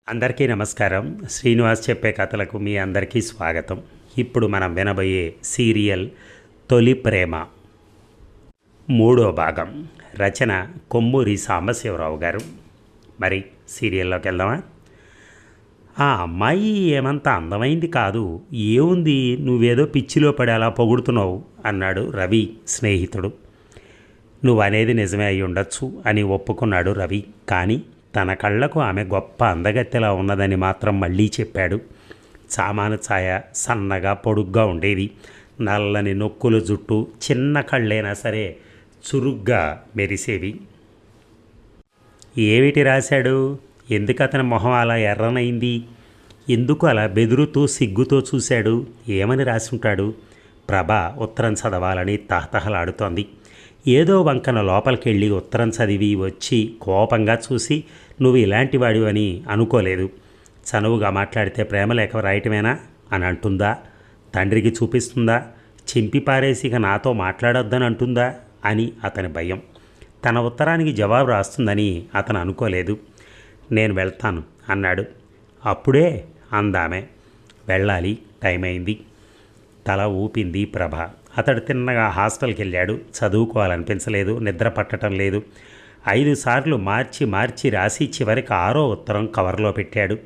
అందరికీ నమస్కారం. శ్రీనివాస్ చెప్పే కథలకు మీ అందరికీ స్వాగతం. ఇప్పుడు మనం వినబోయే సీరియల్ తొలి ప్రేమ మూడో భాగం. రచన కొమ్మూరి సాంబశివరావు గారు. మరి సీరియల్లోకి వెళ్దామా? ఆ అమ్మాయి ఏమంత అందమైంది కాదు, ఏముంది, నువ్వేదో పిచ్చిలో పడి అలా పొగుడుతున్నావు అన్నాడు రవి స్నేహితుడు. నువ్వనేది నిజమే అయి ఉండొచ్చు అని ఒప్పుకున్నాడు రవి. కానీ తన కళ్ళకు ఆమె గొప్ప అందగత్తెలా ఉన్నదని మాత్రం మళ్ళీ చెప్పాడు. సామాను ఛాయ, సన్నగా పొడుగ్గా ఉండేది. నల్లని నొక్కుల జుట్టు, చిన్న కళ్ళైనా సరే చురుగ్గా మెరిసేవి. ఏమిటి రాశాడు? ఎందుకు అతని మొహం అలా ఎర్రనైంది? ఎందుకు అలా బెదురుతూ సిగ్గుతో చూశాడు? ఏమని రాసుంటాడు? ప్రభ ఉత్తరం చదవాలని తహతహలాడుతోంది. ఏదో వంకన లోపలికెళ్ళి ఉత్తరం చదివి వచ్చి కోపంగా చూసి, నువ్వు ఇలాంటి వాడివని అనుకోలేదు, చనువుగా మాట్లాడితే ప్రేమలేఖ రాయటమేనా అని అంటుందా? తండ్రికి చూపిస్తుందా? చింపి పారేసి ఇక నాతో మాట్లాడొద్దని అంటుందా అని అతని భయం. తన ఉత్తరానికి జవాబు రాస్తుందని అతను అనుకోలేదు. నేను వెళ్తాను అన్నాడు. అప్పుడే అందామె. వెళ్ళాలి, టైం అయింది. తల ఊపింది ప్రభ. అతడు తిన్నగా హాస్టల్కి వెళ్ళాడు. చదువుకోవాలనిపించలేదు, నిద్ర పట్టడం లేదు. 5 సార్లు మార్చి రాసి చివరికి 6వ ఉత్తరం కవర్లో పెట్టాడు.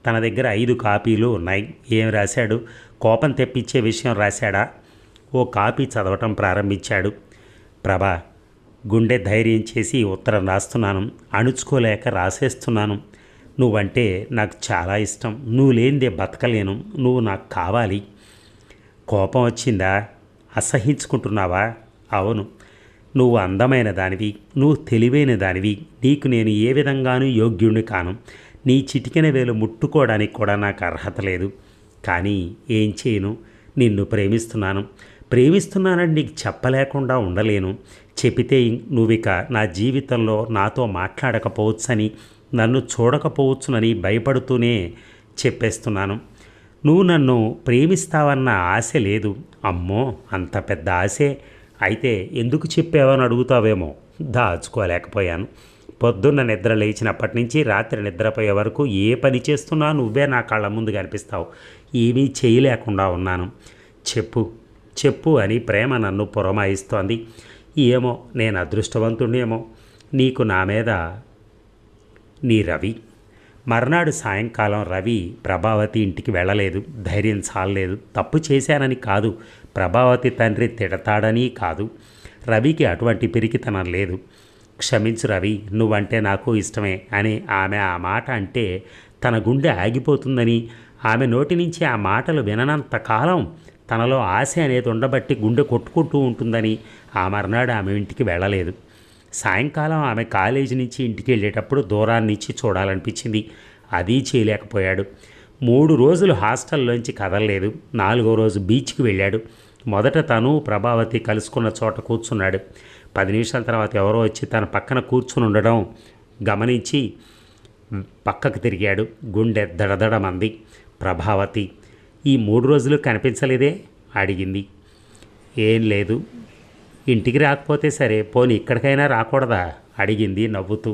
తన దగ్గర 5 కాపీలు ఉన్నాయి. ఏం రాశాడు? కోపం తెప్పించే విషయం రాశాడా? ఓ కాపీ చదవటం ప్రారంభించాడు. ప్రభ, గుండె ధైర్యం చేసి ఉత్తరం రాస్తున్నాను, అణుచుకోలేక రాసేస్తున్నాను. నువ్వంటే నాకు చాలా ఇష్టం, నువ్వు లేనిదే బతకలేను, నువ్వు నాకు కావాలి. కోపం వచ్చిందా? అసహించుకుంటున్నావా? అవును. నువ్వు అందమైన దానివి, నువ్వు తెలివైన దానివి, నీకు నేను ఏ విధంగానూ యోగ్యుణ్ణి కాను. నీ చిటికెన వేలు ముట్టుకోవడానికి కూడా నాకు అర్హత లేదు. కానీ ఏం చేయను, నిన్ను ప్రేమిస్తున్నానని నీకు చెప్పలేకుండా ఉండలేను. చెబితే నువ్విక నా జీవితంలో నాతో మాట్లాడకపోవచ్చని, నన్ను చూడకపోవచ్చునని భయపడుతూనే చెప్పేస్తున్నాను. నువ్వు నన్ను ప్రేమిస్తావన్న ఆశ లేదు. అమ్మో, అంత పెద్ద ఆశే అయితే ఎందుకు చెప్పావని అడుగుతావేమో. దాచుకోలేకపోయాను. పొద్దున్న నిద్ర లేచినప్పటి నుంచి రాత్రి నిద్రపోయే వరకు ఏ పని చేస్తున్నా నువ్వే నా కళ్ళ ముందు కనిపిస్తావు. ఏమీ చేయలేకుండా ఉన్నాను. చెప్పు అని ప్రేమ నన్ను పురమాయిస్తోంది. ఏమో, నేను అదృష్టవంతుడేమో. నీకు నా మీద నీ రవి. మర్నాడు సాయంకాలం రవి ప్రభావతి ఇంటికి వెళ్ళలేదు. ధైర్యం చాలలేదు. తప్పు చేశానని కాదు, ప్రభావతి తండ్రి తిడతాడని కాదు. రవికి అటువంటి పిరికితనం లేదు. క్షమించు రవి, నువ్వంటే నాకు ఇష్టమే అని ఆమె ఆ మాట అంటే తన గుండె ఆగిపోతుందని, ఆమె నోటి నుంచి ఆ మాటలు విననంత కాలం తనలో ఆశ అనేది ఉండబట్టి గుండె కొట్టుకుంటూ ఉంటుందని ఆ మర్నాడు ఆమె ఇంటికి వెళ్ళలేదు. సాయంకాలం ఆమె కాలేజీ నుంచి ఇంటికి వెళ్ళేటప్పుడు దూరాన్నిచ్చి చూడాలనిపించింది. అది చేయలేకపోయాడు. 3 రోజులు హాస్టల్లోంచి కదలలేదు. 4వ రోజు బీచ్కి వెళ్ళాడు. మొదట తను ప్రభావతి కలుసుకున్న చోట కూర్చున్నాడు. 10 నిమిషాల తర్వాత ఎవరో వచ్చి తన పక్కన కూర్చుని ఉండడం గమనించి పక్కకు తిరిగాడు. గుండె దడదడమంది. ప్రభావతి. ఈ 3 రోజులు కనిపించలేదే అడిగింది. ఏం లేదు. ఇంటికి రాకపోతే సరే, పోనీ ఇక్కడికైనా రాకూడదా అడిగింది నవ్వుతూ.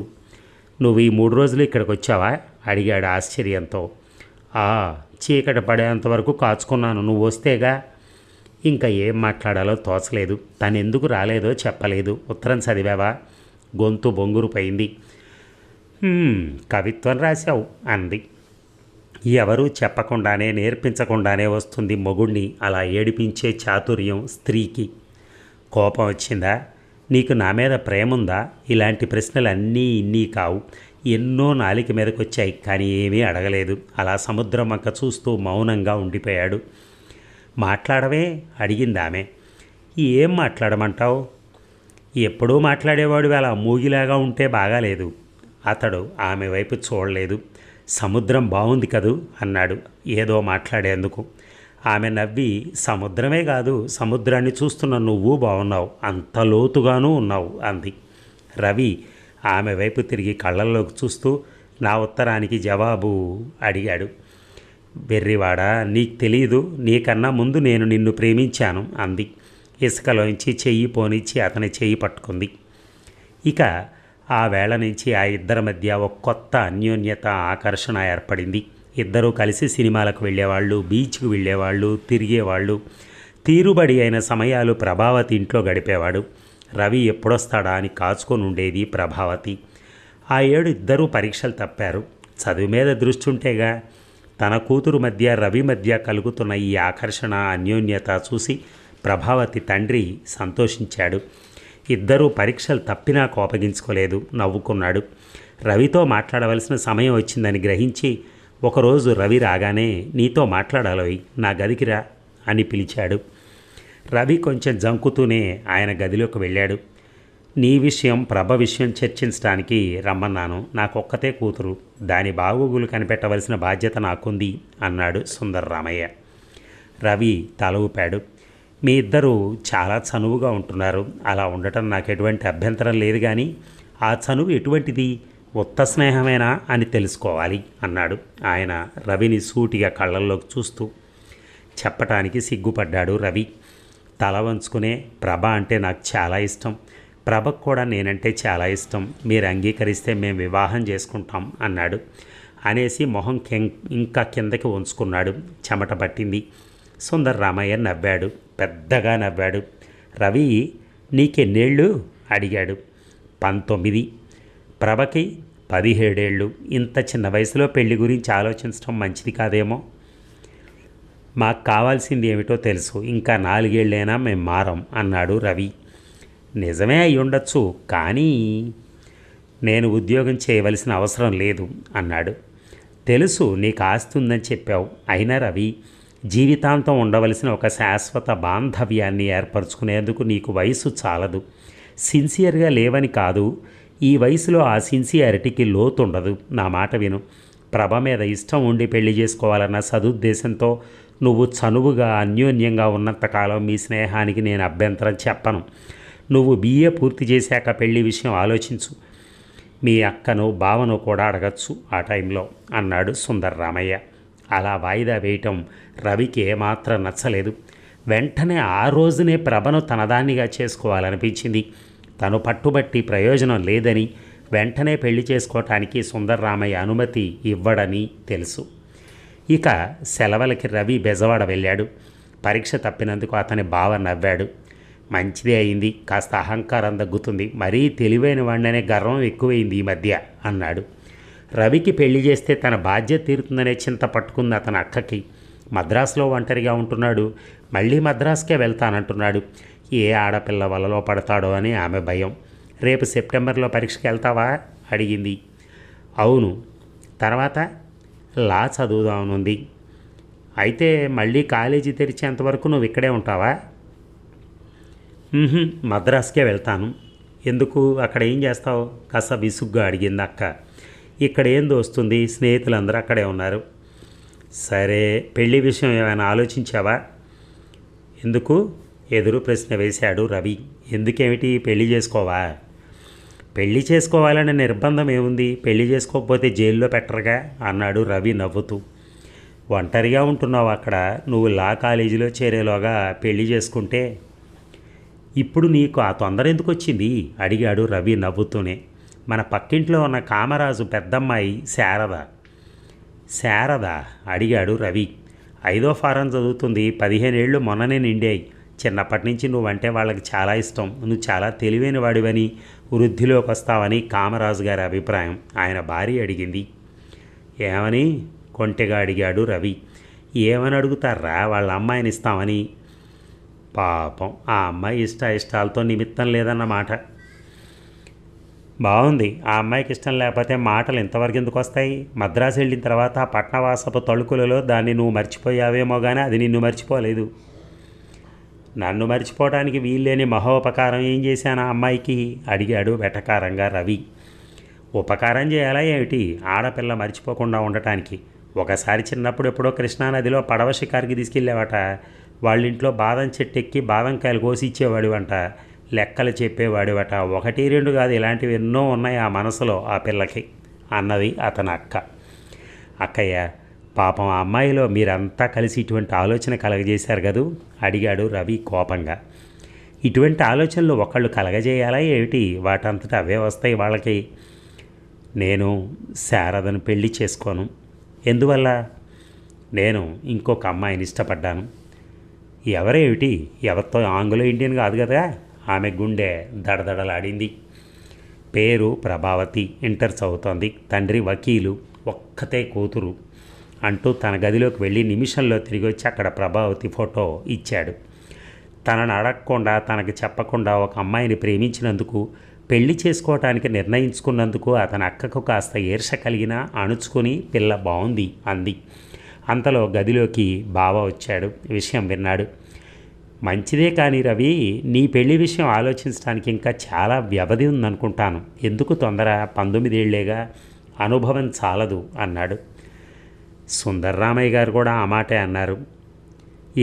నువ్వు ఈ 3 రోజులు ఇక్కడికి వచ్చావా అడిగాడు ఆశ్చర్యంతో. చీకటి పడేంతవరకు కాచుకున్నాను, నువ్వు వస్తేగా. ఇంకా ఏం మాట్లాడాలో తోచలేదు. తను ఎందుకు రాలేదో చెప్పలేదు. ఉత్తరం చదివావా? గొంతు బొంగురుపోయింది. కవిత్వం రాశావు అంది. ఎవరూ చెప్పకుండానే నేర్పించకుండానే వస్తుంది మొగుణ్ణి అలా ఏడిపించే చాతుర్యం స్త్రీకి. కోపం వచ్చిందా? నీకు నా మీద ప్రేముందా? ఇలాంటి ప్రశ్నలు అన్నీ ఇన్నీ కావు. ఎన్నో నాలిక మీదకి వచ్చాయి, కానీ ఏమీ అడగలేదు. అలా సముద్రం వంక చూస్తూ మౌనంగా ఉండిపోయాడు. మాట్లాడవే అడిగింది ఆమె. ఏం మాట్లాడమంటావు? ఎప్పుడూ మాట్లాడేవాడు అలా మూగిలాగా ఉంటే బాగాలేదు. అతడు ఆమె వైపు చూడలేదు. సముద్రం బాగుంది కదూ అన్నాడు ఏదో మాట్లాడేందుకు. ఆమె నవ్వి, సముద్రమే కాదు, సముద్రాన్ని చూస్తున్న నువ్వు బాగున్నావు, అంత లోతుగానూ ఉన్నావు అంది. రవి ఆమె వైపు తిరిగి కళ్ళల్లోకి చూస్తూ నా ఉత్తరానికి జవాబు అడిగాడు. వెర్రివాడా, నీకు తెలీదు, నీకన్నా ముందు నేను నిన్ను ప్రేమించాను అంది. ఇసుకలోంచి చెయ్యి పోనిచ్చి అతని చెయ్యి పట్టుకుంది. ఇక ఆ వేళ నుంచి ఆ ఇద్దరి మధ్య ఒక కొత్త అన్యోన్యత, ఆకర్షణ ఏర్పడింది. ఇద్దరూ కలిసి సినిమాలకు వెళ్ళేవాళ్ళు, బీచ్కు వెళ్ళేవాళ్ళు, తిరిగేవాళ్ళు. తీరుబడి అయిన సమయాలు ప్రభావతి ఇంట్లో గడిపేవాడు. రవి ఎప్పుడొస్తాడా అని కాచుకొని ఉండేది ప్రభావతి. ఆ ఏడు ఇద్దరూ పరీక్షలు తప్పారు. చదువు మీద దృష్టి ఉంటేగా. తన కూతురు మధ్య రవి మధ్య కలుగుతున్న ఈ ఆకర్షణ, అన్యోన్యత చూసి ప్రభావతి తండ్రి సంతోషించాడు. ఇద్దరూ పరీక్షలు తప్పినా కోపగించుకోలేదు, నవ్వుకున్నాడు. రవితో మాట్లాడవలసిన సమయం వచ్చిందని గ్రహించి ఒకరోజు రవి రాగానే, నీతో మాట్లాడాలోయ్, నా గదికి రా అని పిలిచాడు. రవి కొంచెం జంకుతూనే ఆయన గదిలోకి వెళ్ళాడు. నీ విషయం, ప్రభ విషయం చర్చించడానికి రమ్మన్నాను. నాకొక్కతే కూతురు, దాని బాగోగులు కనిపెట్టవలసిన బాధ్యత నాకుంది అన్నాడు సుందర్రామయ్య. రవి తల ఊపాడు. మీ ఇద్దరూ చాలా చనువుగా ఉంటున్నారు. అలా ఉండటం నాకు ఎటువంటి అభ్యంతరం లేదు, కానీ ఆ చనువు ఎటువంటిది, ఉత్త స్నేహమేనా అని తెలుసుకోవాలి అన్నాడు ఆయన రవిని సూటిగా కళ్ళల్లోకి చూస్తూ. చెప్పటానికి సిగ్గుపడ్డాడు రవి. తల వంచుకునే, ప్రభ అంటే నాకు చాలా ఇష్టం, ప్రభకు కూడా నేనంటే చాలా ఇష్టం, మీరు అంగీకరిస్తే మేము వివాహం చేసుకుంటాం అన్నాడు. అనేసి మొహం ఇంకా కిందకి ఉంచుకున్నాడు. చెమట పట్టింది. సుందర్రామయ్య నవ్వాడు, పెద్దగా నవ్వాడు. రవి, నీకెన్నేళ్ళు అడిగాడు. 19. ప్రభకి 17 ఏళ్ళు. ఇంత చిన్న వయసులో పెళ్లి గురించి ఆలోచించడం మంచిది కాదేమో. మాకు కావాల్సింది ఏమిటో తెలుసు, ఇంకా 4 ఏళ్ళైనా మేము మారం అన్నాడు రవి. నిజమే అయి ఉండొచ్చు, కానీ నేను ఉద్యోగం చేయవలసిన అవసరం లేదు అన్నాడు. తెలుసు, నీకు ఆస్తి ఉందని చెప్పావు. అయినా రవి, జీవితాంతం ఉండవలసిన ఒక శాశ్వత బాంధవ్యాన్ని ఏర్పరచుకునేందుకు నీకు వయసు చాలదు. సిన్సియర్గా లేవని కాదు, ఈ వయసులో ఆ సిన్సియారిటీకి లోతు ఉండదు. నా మాట విను. ప్రభ మీద ఇష్టం ఉండి పెళ్లి చేసుకోవాలన్న సదుద్దేశంతో నువ్వు చనువుగా, అన్యోన్యంగా ఉన్నంతకాలం మీ స్నేహానికి నేను అభ్యంతరం చెప్పను. నువ్వు BA పూర్తి చేశాక పెళ్లి విషయం ఆలోచించు. మీ అక్కను, బావను కూడా అడగచ్చు ఆ టైంలో అన్నాడు సుందర్రామయ్య. అలా వాయిదా వేయటం రవికి ఏమాత్రం నచ్చలేదు. వెంటనే ఆ రోజునే ప్రభను తనదాన్నిగా చేసుకోవాలనిపించింది. తను పట్టుబట్టి ప్రయోజనం లేదని, వెంటనే పెళ్లి చేసుకోవటానికి సుందర్రామయ్య అనుమతి ఇవ్వడని తెలుసు. ఇక సెలవులకి రవి బెజవాడ వెళ్ళాడు. పరీక్ష తప్పినందుకు అతని బావ నవ్వాడు. మంచిదే అయింది, కాస్త అహంకారం తగ్గుతుంది, మరీ తెలివైన వాడిననే గర్వం ఎక్కువైంది ఈ మధ్య అన్నాడు. రవికి పెళ్లి చేస్తే తన బాధ్యత తీరుతుందనే చింత పట్టుకుంది అతని అక్కకి. మద్రాసులో ఒంటరిగా ఉంటున్నాడు, మళ్ళీ మద్రాసుకే వెళ్తానంటున్నాడు. ఏ ఆడపిల్ల వలలో పడతాడో అని ఆమె భయం. రేపు సెప్టెంబర్లో పరీక్షకి వెళ్తావా అడిగింది. అవును. తర్వాత లా చదువుదామనుంది. అయితే మళ్ళీ కాలేజీ తెరిచేంతవరకు నువ్వు ఇక్కడే ఉంటావా? మద్రాసుకే వెళ్తాను. ఎందుకు, అక్కడ ఏం చేస్తావు కాస్త విసుగ్గా అడిగింది అక్క. ఇక్కడ ఏం దోస్తుంది, స్నేహితులందరూ అక్కడే ఉన్నారు. సరే, పెళ్లి విషయం ఏమైనా ఆలోచించావా? ఎందుకు, ఎదురు ప్రశ్న వేశాడు రవి. ఎందుకేమిటి, పెళ్లి చేసుకోవా? పెళ్లి చేసుకోవాలనే నిర్బంధం ఏముంది, పెళ్లి చేసుకోకపోతే జైల్లో పెట్టరుగా అన్నాడు రవి నవ్వుతూ. ఒంటరిగా ఉంటున్నావు అక్కడ, నువ్వు లా కాలేజీలో చేరేలోగా పెళ్లి చేసుకుంటే. ఇప్పుడు నీకు ఆ తొందర ఎందుకు వచ్చింది అడిగాడు రవి నవ్వుతూనే. మన పక్కింట్లో ఉన్న కామరాజు పెద్దమ్మాయి శారద అడిగాడు రవి. 5వ ఫారం చదువుతుంది, 15 ఏళ్ళు మొన్ననే నిండాయి. చిన్నప్పటి నుంచి నువ్వంటే వాళ్ళకి చాలా ఇష్టం, నువ్వు చాలా తెలివైన వాడివని, వృద్ధిలోకి వస్తావని కామరాజు గారి అభిప్రాయం. ఆయన భార్య అడిగింది. ఏమని కొంటెగా అడిగాడు రవి. ఏమని అడుగుతారా, వాళ్ళ అమ్మాయిని ఇస్తామని. పాపం, ఆ అమ్మాయి ఇష్టాలతో నిమిత్తం లేదన్నమాట. బాగుంది, ఆ అమ్మాయికి ఇష్టం లేకపోతే మాటలు ఇంతవరకు ఎందుకు వస్తాయి? మద్రాసు వెళ్ళిన తర్వాత ఆ పట్నవాసపు తళుకులలో దాన్ని నువ్వు మర్చిపోయావేమో కానీ అది నిన్ను మర్చిపోలేదు. నన్ను మర్చిపోవడానికి వీల్లేని మహోపకారం ఏం చేశాను ఆ అమ్మాయికి అడిగాడు వెటకారంగా రవి. ఉపకారం చేయాలా ఏమిటి, ఆడపిల్ల మర్చిపోకుండా ఉండటానికి? ఒకసారి చిన్నప్పుడు ఎప్పుడో కృష్ణానదిలో పడవ షికారికి తీసుకెళ్ళావట. వాళ్ళింట్లో బాదం చెట్టు ఎక్కి బాదంకాయలు కోసి ఇచ్చేవాడివంట, లెక్కలు చెప్పేవాడివట. 1, 2 కాదు, ఇలాంటివి ఎన్నో ఉన్నాయి ఆ మనసులో ఆ పిల్లకి అన్నది అతని అక్క. అక్కయ్య, పాపం ఆ అమ్మాయిలో మీరంతా కలిసి ఇటువంటి ఆలోచన కలగజేశారు కదూ అడిగాడు రవి కోపంగా. ఇటువంటి ఆలోచనలు ఒకళ్ళు కలగజేయాలా ఏమిటి? వాటంతట అవే వస్తాయి వాళ్ళకి. నేను శారదను పెళ్లి చేసుకోను. ఎందువల్ల? నేను ఇంకొక అమ్మాయిని ఇష్టపడ్డాను. ఎవరేమిటి? ఎవరితో? ఆంగ్లో ఇండియన్ కాదు కదా. ఆమె గుండె దడదడలాడింది. పేరు ప్రభావతి, ఇంటర్ చదువుతోంది. తండ్రి వకీలు, ఒక్కతే కూతురు అంటూ తన గదిలోకి వెళ్ళి నిమిషంలో తిరిగి వచ్చి అక్కడ ప్రభావతి ఫోటో ఇచ్చాడు. తనను అడగకుండా, తనకు చెప్పకుండా ఒక అమ్మాయిని ప్రేమించినందుకు, పెళ్లి చేసుకోవటానికి నిర్ణయించుకున్నందుకు అతని అక్కకు కాస్త ఈర్ష కలిగినా అణుచుకొని పిల్ల బాగుంది అంది. అంతలో గదిలోకి బావ వచ్చాడు. విషయం విన్నాడు. మంచిదే కానీ రవి, నీ పెళ్లి విషయం ఆలోచించడానికి ఇంకా చాలా వ్యవధి ఉందనుకుంటాను. ఎందుకు తొందర? 19 ఏళ్లేగా, అనుభవం చాలదు అన్నాడు. సుందర్రామయ్య గారు కూడా ఆ మాటే అన్నారు.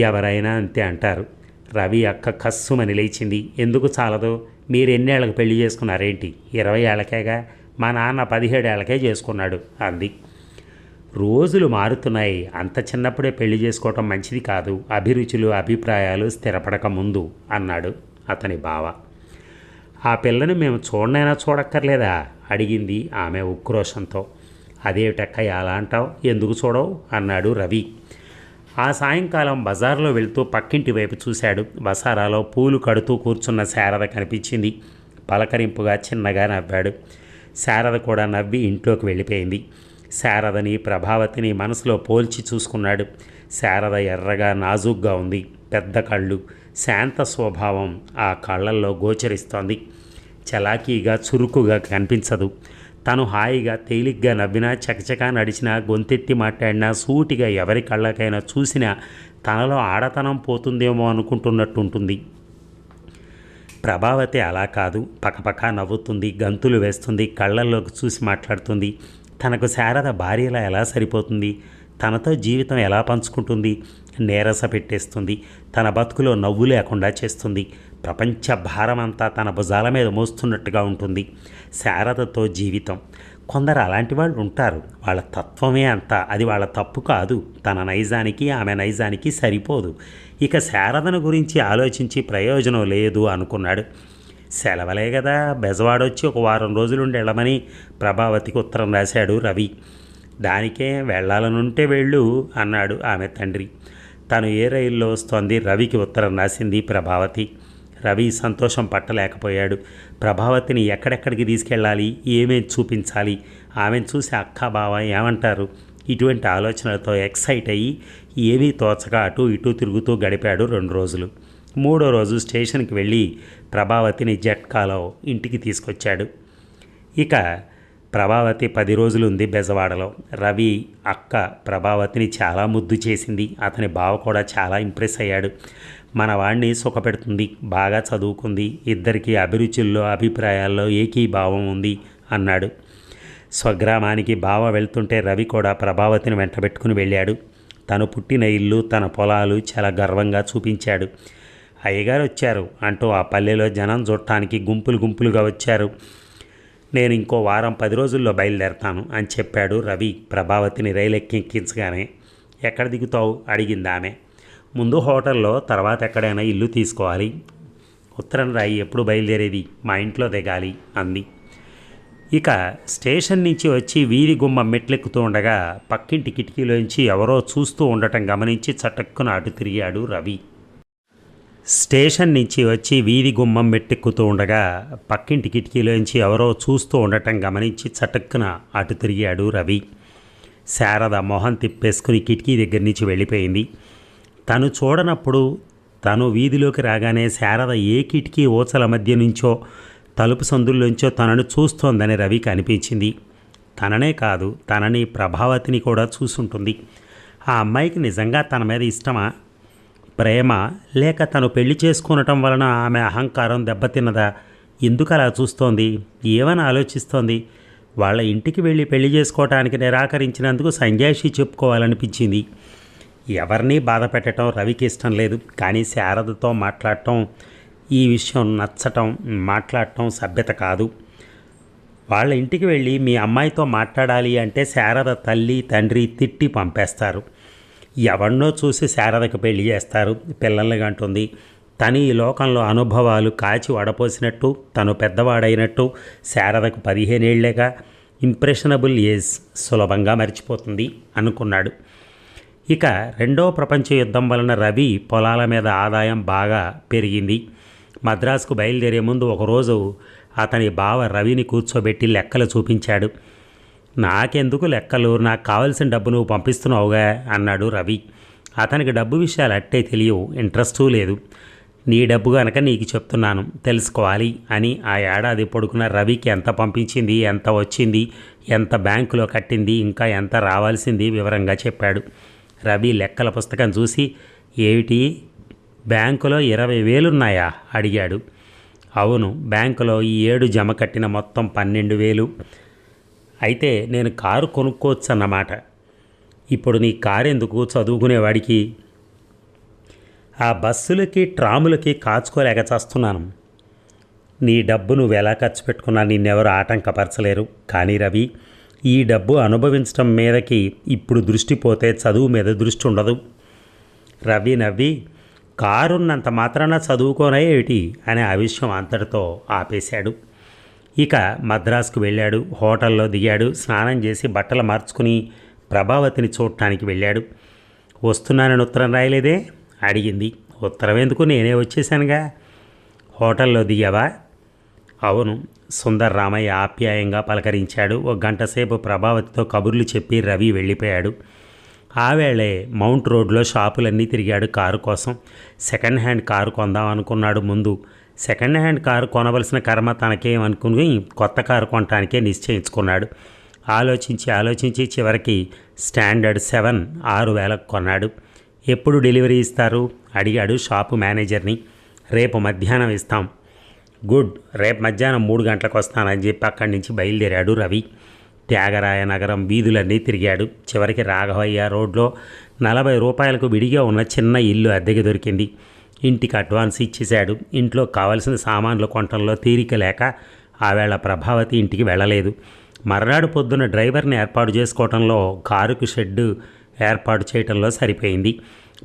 ఎవరైనా అంతే అంటారు. రవి అక్క కస్సుమని లేచింది. ఎందుకు చాలదు? మీరు ఎన్నేళ్లకు పెళ్లి చేసుకున్నారేంటి? 20 ఏళ్లకేగా. మా నాన్న 17 ఏళ్లకే చేసుకున్నాడు అంది. రోజులు మారుతున్నాయి. అంత చిన్నప్పుడే పెళ్లి చేసుకోవటం మంచిది కాదు. అభిరుచులు, అభిప్రాయాలు స్థిరపడక ముందు అన్నాడు అతని బావ. ఆ పిల్లని మేము చూడనైనా చూడక్కర్లేదా అడిగింది ఆమె ఉక్రోషంతో. అదేమిటక్క ఎలా అంటావు? ఎందుకు చూడవు అన్నాడు రవి. ఆ సాయంకాలం బజార్లో వెళుతూ పక్కింటి వైపు చూశాడు. బసారాలో పూలు కడుతూ కూర్చున్న శారద కనిపించింది. పలకరింపుగా చిన్నగా నవ్వాడు. శారద కూడా నవ్వి ఇంట్లోకి వెళ్ళిపోయింది. శారదని, ప్రభావతిని మనసులో పోల్చి చూసుకున్నాడు. శారద ఎర్రగా, నాజూగ్గా ఉంది. పెద్ద కళ్ళు, శాంత స్వభావం ఆ కళ్ళల్లో గోచరిస్తోంది. చలాకీగా, చురుకుగా కనిపించదు. తను హాయిగా, తేలిగ్గా నవ్వినా, చకచకా నడిచినా, గొంతెత్తి మాట్లాడినా, సూటిగా ఎవరి కళ్ళకైనా చూసినా తనలో ఆడతనం పోతుందేమో అనుకుంటున్నట్టుంటుంది. ప్రభావతి అలా కాదు. పకపక నవ్వుతుంది, గంతులు వేస్తుంది, కళ్ళల్లోకి చూసి మాట్లాడుతుంది. తనకు శారద భార్యలా ఎలా సరిపోతుంది? తనతో జీవితం ఎలా పంచుకుంటుంది? నీరస పెట్టేస్తుంది. తన బతుకులో నవ్వు లేకుండా చేస్తుంది. ప్రపంచ భారమంతా తన భుజాల మీద మోస్తున్నట్టుగా ఉంటుంది శారదతో జీవితం. కొందరు అలాంటి వాళ్ళు ఉంటారు. వాళ్ళ తత్వమే అంత. అది వాళ్ళ తప్పు కాదు. తన నైజానికి, ఆమె నైజానికి సరిపోదు. ఇక శారదను గురించి ఆలోచించి ప్రయోజనం లేదు అనుకున్నాడు. సెలవలే కదా, బెజవాడొచ్చి ఒక వారం రోజులుండి వెళ్ళమని ప్రభావతికి ఉత్తరం రాశాడు రవి. దానికే వెళ్ళాలనుంటే వెళ్ళు అన్నాడు ఆమె తండ్రి. తను ఏ రైల్లో వస్తోంది రవికి ఉత్తరం రాసింది ప్రభావతి. రవి సంతోషం పట్టలేకపోయాడు. ప్రభావతిని ఎక్కడెక్కడికి తీసుకెళ్ళాలి, ఏమేం చూపించాలి, ఆమెను చూసి అక్క బావ ఏమంటారు, ఇటువంటి ఆలోచనలతో ఎక్సైట్ అయ్యి ఏమీ తోచక అటు ఇటు తిరుగుతూ గడిపాడు 2 రోజులు. 3వ రోజు స్టేషన్కి వెళ్ళి ప్రభావతిని జట్కాలో ఇంటికి తీసుకొచ్చాడు. ఇక ప్రభావతి 10 రోజులు ఉంది బెజవాడలో. రవి అక్క ప్రభావతిని చాలా ముద్దు చేసింది. అతని బావ కూడా చాలా ఇంప్రెస్ అయ్యాడు. మన వాడిని సుఖపెడుతుంది, బాగా చదువుకుంది, ఇద్దరికీ అభిరుచుల్లో, అభిప్రాయాల్లో ఏకీభావం ఉంది అన్నాడు. స్వగ్రామానికి బావ వెళ్తుంటే రవి కూడా ప్రభావతిని వెంటబెట్టుకుని వెళ్ళాడు. తను పుట్టిన ఇల్లు, తన పొలాలు చాలా గర్వంగా చూపించాడు. అయ్యగారు వచ్చారు అంటూ ఆ పల్లెలో జనం చూడటానికి గుంపులు గుంపులుగా వచ్చారు. నేను ఇంకో వారం 10 రోజుల్లో బయలుదేరతాను అని చెప్పాడు రవి ప్రభావతిని రైలు ఎక్కించగానే. ఎక్కడ దిగుతావు అడిగింది ఆమె. ముందు హోటల్లో, తర్వాత ఎక్కడైనా ఇల్లు తీసుకోవాలి. ఉత్తరం రాయి, ఎప్పుడు బయలుదేరేది? మా ఇంట్లో దిగాలి అంది. ఇక స్టేషన్ నుంచి వచ్చి వీధి గుమ్మం మెట్లెక్కుతూ ఉండగా పక్కింటి కిటికీలోంచి ఎవరో చూస్తూ ఉండటం గమనించి చటక్కున అటు తిరిగాడు రవి. స్టేషన్ నుంచి వచ్చి వీధి గుమ్మం మెట్టెక్కుతూ ఉండగా పక్కింటి కిటికీలోంచి ఎవరో చూస్తూ ఉండటం గమనించి చటక్కున అటు తిరిగాడు రవి. శారద మొహం తిప్పేసుకుని కిటికీ దగ్గర నుంచి వెళ్ళిపోయింది. తను చూడనప్పుడు, తను వీధిలోకి రాగానే శారద ఏ కిటికీ ఓచల మధ్య నుంచో, తలుపు సందుల్లోంచో తనను చూస్తోందని రవికి అనిపించింది. తననే కాదు, తనని, ప్రభావతిని కూడా చూసుంటుంది. ఆ అమ్మాయికి నిజంగా తన మీద ఇష్టమా, ప్రేమ, లేక తను పెళ్లి చేసుకునటం వలన ఆమె అహంకారం దెబ్బతిన్నదా? ఎందుకు అలా చూస్తోంది? ఏమని ఆలోచిస్తోంది? వాళ్ళ ఇంటికి వెళ్ళి పెళ్లి చేసుకోవటానికి నిరాకరించినందుకు సంజాయిషి చెప్పుకోవాలనిపించింది. ఎవరినీ బాధ పెట్టడం రవికి ఇష్టం లేదు. కానీ శారదతో మాట్లాడటం, ఈ విషయం నచ్చటం, మాట్లాడటం సభ్యత కాదు. వాళ్ళ ఇంటికి వెళ్ళి మీ అమ్మాయితో మాట్లాడాలి అంటే శారద తల్లి తండ్రి తిట్టి పంపేస్తారు. ఎవరినో చూసి శారదకు పెళ్లి చేస్తారు. పిల్లల్ని అంటుంది. తను ఈ లోకంలో అనుభవాలు కాచి వడపోసినట్టు, తను పెద్దవాడైనట్టు, శారదకు 15 ఏళ్లేగా, ఇంప్రెషనబుల్ ఏజ్, సులభంగా మర్చిపోతుంది అనుకున్నాడు. ఇక రెండవ ప్రపంచ యుద్ధం వలన రవి పొలాల మీద ఆదాయం బాగా పెరిగింది. మద్రాసుకు బయలుదేరే ముందు ఒకరోజు అతని బావ రవిని కూర్చోబెట్టి లెక్కలు చూపించాడు. నాకెందుకు లెక్కలు, నాకు కావలసిన డబ్బు నువ్వు పంపిస్తున్నావుగా అన్నాడు రవి. అతనికి డబ్బు విషయాలు అట్టే తెలియవు, ఇంట్రెస్టూ లేదు. నీ డబ్బు కనుక నీకు చెప్తున్నాను, తెలుసుకోవాలి అని ఆ ఏడాది పొడుగున రవికి ఎంత పంపించింది, ఎంత వచ్చింది, ఎంత బ్యాంకులో కట్టింది, ఇంకా ఎంత రావాల్సింది వివరంగా చెప్పాడు. రవి లెక్కల పుస్తకం చూసి, ఏమిటి బ్యాంకులో 20,000 ఉన్నాయా అడిగాడు. అవును, బ్యాంకులో ఈ 7 జమ కట్టిన మొత్తం 12,000. అయితే నేను కారు కొనుక్కోవచ్చు అన్నమాట. ఇప్పుడు నీ కారు ఎందుకు, చదువుకునేవాడికి ఆ బస్సులకి ట్రాములకి కాచుకోలేక చేస్తున్నాను. నీ డబ్బు నువ్వు ఎలా ఖర్చు పెట్టుకున్నా నిన్నెవరు ఆటంకపరచలేరు. కానీ రవి, ఈ డబ్బు అనుభవించడం మీదకి ఇప్పుడు దృష్టి పోతే చదువు మీద దృష్టి ఉండదు. రవి నవ్వి, కారున్నంత మాత్రాన చదువుకోనే ఏమిటి అనే ఆ విషయం అంతటితో ఆపేశాడు. ఇక మద్రాసుకు వెళ్ళాడు. హోటల్లో దిగాడు. స్నానం చేసి బట్టలు మార్చుకుని ప్రభావతిని చూడటానికి వెళ్ళాడు. వస్తున్నానని ఉత్తరం రాయలేదే అడిగింది. ఉత్తరం ఎందుకు, నేనే వచ్చేసానుగా. హోటల్లో దిగావా? అవును. సుందర్ రామయ్య ఆప్యాయంగా పలకరించాడు. 1 గంట సేపు ప్రభావతితో కబుర్లు చెప్పి రవి వెళ్ళిపోయాడు. ఆ వేళే మౌంట్ రోడ్లో షాపులన్నీ తిరిగాడు కారు కోసం. సెకండ్ హ్యాండ్ కారు కొందాం అనుకున్నాడు. ముందు సెకండ్ హ్యాండ్ కారు కొనవలసిన కర్మ తనకేమనుకుని కొత్త కారు కొనటానికే నిశ్చయించుకున్నాడు. ఆలోచించి చివరికి స్టాండర్డ్ 7 6,000 కొన్నాడు. ఎప్పుడు డెలివరీ ఇస్తారు అడిగాడు షాపు మేనేజర్ని. రేపు మధ్యాహ్నం ఇస్తాం. గుడ్, రేపు మధ్యాహ్నం 3 గంటలకు వస్తానని చెప్పి అక్కడి నుంచి బయలుదేరాడు రవి. త్యాగరాయ నగరం వీధులన్నీ తిరిగాడు. చివరికి రాఘవయ్య రోడ్లో 40 రూపాయలకు విడిగా ఉన్న చిన్న ఇల్లు అద్దెకి దొరికింది. ఇంటికి అడ్వాన్స్ ఇచ్చేశాడు. ఇంట్లో కావలసిన సామాన్లు కొనటంలో తీరిక లేక ఆవేళ ప్రభావతి ఇంటికి వెళ్ళలేదు. మర్నాడు పొద్దున డ్రైవర్ని ఏర్పాటు చేసుకోవటంలో, కారుకు షెడ్డు ఏర్పాటు చేయటంలో సరిపోయింది.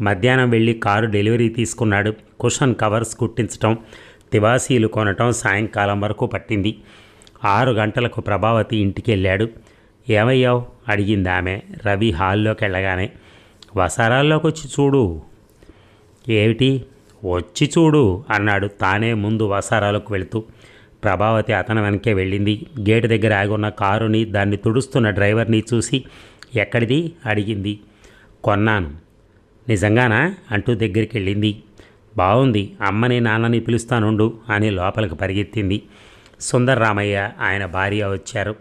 మధ్యాహ్నం వెళ్ళి కారు డెలివరీ తీసుకున్నాడు. కుషన్ కవర్స్ కుట్టించటం, తివాసీలు కొనటం సాయంకాలం వరకు పట్టింది. 6 గంటలకు ప్రభావతి ఇంటికి వెళ్ళాడు. ఏమయ్యావు అడిగింది ఆమె రవి హాల్లోకి వెళ్ళగానే. వసారాల్లోకి వచ్చి చూడు. ఏమిటి వచ్చి చూడు అన్నాడు తానే ముందు వసారాలకు వెళుతూ. ప్రభావతి అతని వెనకే వెళ్ళింది. గేటు దగ్గర ఆగున్న కారుని, దాన్ని తుడుస్తున్న డ్రైవర్ని చూసి ఎక్కడిది అడిగింది. కొన్నాను. నిజంగానా అంటూ దగ్గరికి వెళ్ళింది. బాగుంది, అమ్మని నాన్నని పిలుస్తానుండు అని లోపలికి పరిగెత్తింది. సుందర్రామయ్య ఆయన భార్య వచ్చారు.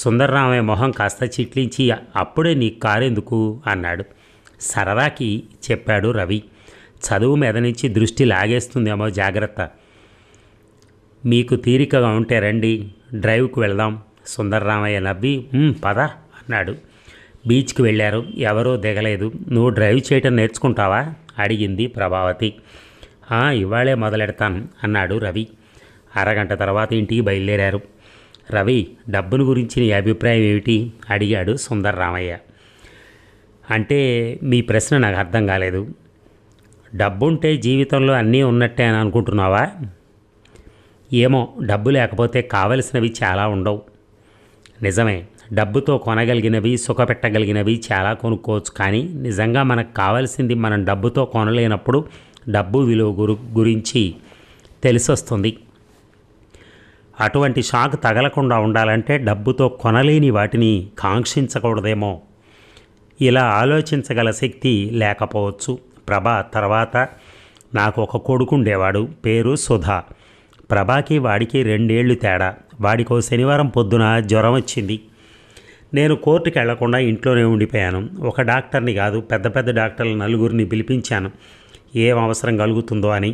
సుందర్రామయ్య మొహం కాస్త చిట్లించి, అప్పుడే నీ కారెందుకు అన్నాడు. సరదాకి చెప్పాడు రవి. చదువు మీద నుంచి దృష్టి లాగేస్తుందేమో, జాగ్రత్త. మీకు తీరికగా ఉంటే రండి, డ్రైవ్కి వెళదాం. సుందర్రామయ్య నవ్వి పద అన్నాడు. బీచ్కి వెళ్ళారు. ఎవరూ దిగలేదు. నువ్వు డ్రైవ్ చేయటం నేర్చుకుంటావా అడిగింది ప్రభావతి. ఇవాళే మొదలెడతాను అన్నాడు రవి. అరగంట తర్వాత ఇంటికి బయలుదేరారు. రవి, డబ్బును గురించి నీ అభిప్రాయం ఏమిటి అడిగాడు సుందర్రామయ్య. అంటే మీ ప్రశ్న నాకు అర్థం కాలేదు. డబ్బుంటే జీవితంలో అన్నీ ఉన్నట్టే అని అనుకుంటున్నావా? ఏమో, డబ్బు లేకపోతే కావలసినవి చాలా ఉండవు. నిజమే, డబ్బుతో కొనగలిగినవి, సుఖపెట్టగలిగినవి చాలా కొనుక్కోవచ్చు. కానీ నిజంగా మనకు కావాల్సింది మనం డబ్బుతో కొనలేనప్పుడు డబ్బు విలువ గురించి తెలిసొస్తుంది. అటువంటి షాక్ తగలకుండా ఉండాలంటే డబ్బుతో కొనలేని వాటిని కాంక్షించకూడదేమో. ఇలా ఆలోచించగల శక్తి లేకపోవచ్చు. ప్రభా తర్వాత నాకు ఒక కొడుకుండేవాడు, పేరు సుధా. ప్రభాకి వాడికి 2 ఏళ్ళు తేడా. వాడికో శనివారం పొద్దున జ్వరం వచ్చింది. నేను కోర్టుకి వెళ్లకుండా ఇంట్లోనే ఉండిపోయాను. ఒక డాక్టర్ని కాదు, పెద్ద పెద్ద డాక్టర్లు 4 పిలిపించాను, ఏం అవసరం కలుగుతుందో అని.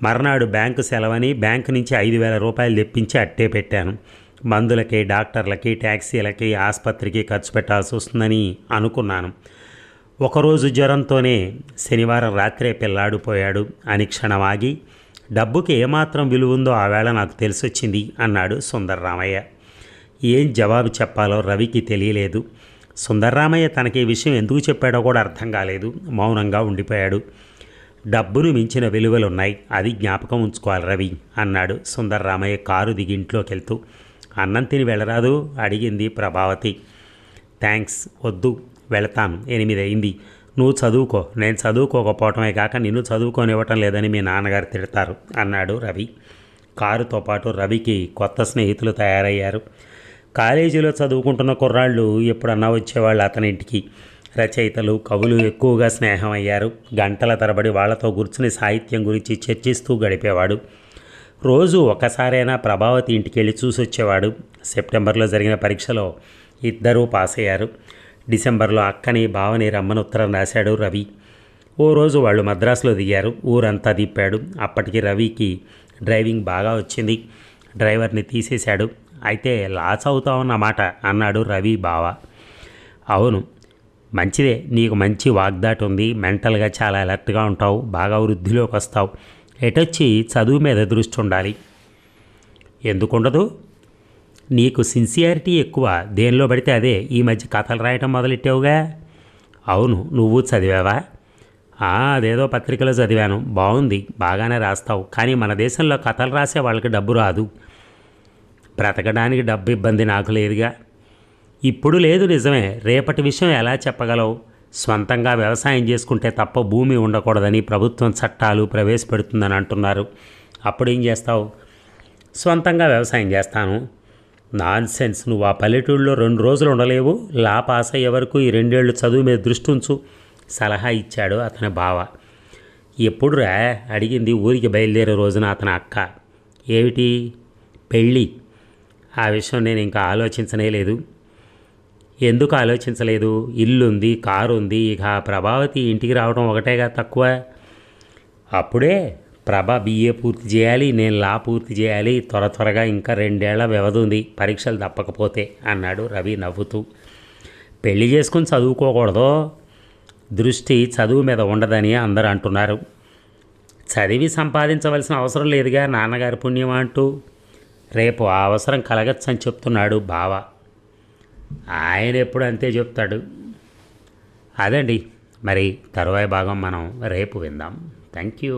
మర్నాడు బ్యాంకు సెలవని బ్యాంకు నుంచి 5,000 రూపాయలు తెప్పించి అట్టే పెట్టాను. మందులకి, డాక్టర్లకి, ట్యాక్సీలకి, ఆసుపత్రికి ఖర్చు పెట్టాల్సి వస్తుందని అనుకున్నాను. ఒకరోజు జ్వరంతోనే శనివారం రాత్రే పిల్లాడిపోయాడు అని క్షణమాగి, డబ్బుకి ఏమాత్రం విలువ ఉందో ఆవేళ నాకు తెలిసొచ్చింది అన్నాడు సుందర్రామయ్య. ఏం జవాబు చెప్పాలో రవికి తెలియలేదు. సుందర్రామయ్య తనకి ఈ విషయం ఎందుకు చెప్పాడో కూడా అర్థం కాలేదు. మౌనంగా ఉండిపోయాడు. డబ్బును మించిన విలువలున్నాయి, అది జ్ఞాపకం ఉంచుకోవాలి రవి అన్నాడు సుందర్రామయ్య కారు దిగి ఇంట్లోకి వెళ్తూ. అన్నం తిని వెళ్ళరాదు అడిగింది ప్రభావతి. థ్యాంక్స్, వద్దు, వెళతాను, 8 అయింది. నువ్వు చదువుకో. నేను చదువుకోకపోవటమే కాక నిన్ను చదువుకోనివ్వటం లేదని మీ నాన్నగారు తిడతారు అన్నాడు రవి. కారుతో పాటు రవికి కొత్త స్నేహితులు తయారయ్యారు. కాలేజీలో చదువుకుంటున్న కుర్రాళ్ళు ఎప్పుడన్నా వచ్చేవాళ్ళు అతని ఇంటికి. రచయితలు, కవులు ఎక్కువగా స్నేహం అయ్యారు. గంటల తరబడి వాళ్లతో కూర్చుని సాహిత్యం గురించి చర్చిస్తూ గడిపేవాడు. రోజు ఒక్కసారైనా ప్రభావతి ఇంటికి వెళ్ళి చూసొచ్చేవాడు. సెప్టెంబర్లో జరిగిన పరీక్షలో ఇద్దరూ పాస్ అయ్యారు. డిసెంబర్లో అక్కని బావని రమ్మని ఉత్తరం రాశాడు రవి. ఓ రోజు వాళ్ళు మద్రాసులో దిగారు. ఊరంతా తిప్పాడు. అప్పటికి రవికి డ్రైవింగ్ బాగా వచ్చింది. డ్రైవర్ని తీసేశాడు. అయితే లాస్ అవుతావన్నమాట అన్నాడు రవి బావ. అవును, మంచిదే, నీకు మంచి వాగ్దాటి ఉంది, మెంటల్గా చాలా అలర్ట్గా ఉంటావు, బాగా వృద్ధిలోకి వస్తావు. ఎటొచ్చి చదువు మీద దృష్టి ఉండాలి. ఎందుకుండదు? నీకు సిన్సియారిటీ ఎక్కువ, దేనిలో పడితే అదే. ఈ మధ్య కథలు రాయటం మొదలెట్టావుగా. అవును, నువ్వు చదివావా? అదేదో పత్రికలో చదివాను, బాగుంది, బాగానే రాస్తావు. కానీ మన దేశంలో కథలు రాసే వాళ్ళకి డబ్బు రాదు. బ్రతకడానికి డబ్బు ఇబ్బంది నాకు లేదుగా. ఇప్పుడు లేదు, నిజమే. రేపటి విషయం ఎలా చెప్పగలవు? స్వంతంగా వ్యవసాయం చేసుకుంటే తప్ప భూమి ఉండకూడదని ప్రభుత్వం చట్టాలు ప్రవేశపెడుతుందని అంటున్నారు. అప్పుడేం చేస్తావు? స్వంతంగా వ్యవసాయం చేస్తాను. నాన్ సెన్స్, నువ్వు ఆ పల్లెటూళ్ళలో 2 రోజులు ఉండలేవు. లా పాస్ అయ్యే వరకు ఈ 2 ఏళ్ళు చదువు మీద దృష్టి ఉంచు సలహా ఇచ్చాడు అతని బావ. ఎప్పుడురా అడిగింది ఊరికి బయలుదేరే రోజున అతని అక్క. ఏమిటి? పెళ్ళి. ఆ విషయం నేను ఇంకా ఆలోచించనే లేదు. ఎందుకు ఆలోచించలేదు? ఇల్లుంది, కారు ఉంది, ఇక ప్రభావతి ఇంటికి రావడం ఒకటేగా తక్కువ. అప్పుడే ప్రభ BA పూర్తి చేయాలి, నేను లా పూర్తి చేయాలి. త్వరగా ఇంకా 2 ఏళ్ల వ్యవధి ఉంది, పరీక్షలు తప్పకపోతే అన్నాడు రవి నవ్వుతూ. పెళ్లి చేసుకుని చదువుకోకూడదు, దృష్టి చదువు మీద ఉండదని అందరూ అంటున్నారు. చదివి సంపాదించవలసిన అవసరం లేదుగా, నాన్నగారి పుణ్యం అంటూ. రేపు ఆ అవసరం కలగచ్చని చెప్తున్నాడు బావ. ఆయన ఎప్పుడు అంతే చెప్తాడు. అదండి, మరి తరువాయి భాగం మనం రేపు విందాం. Thank you.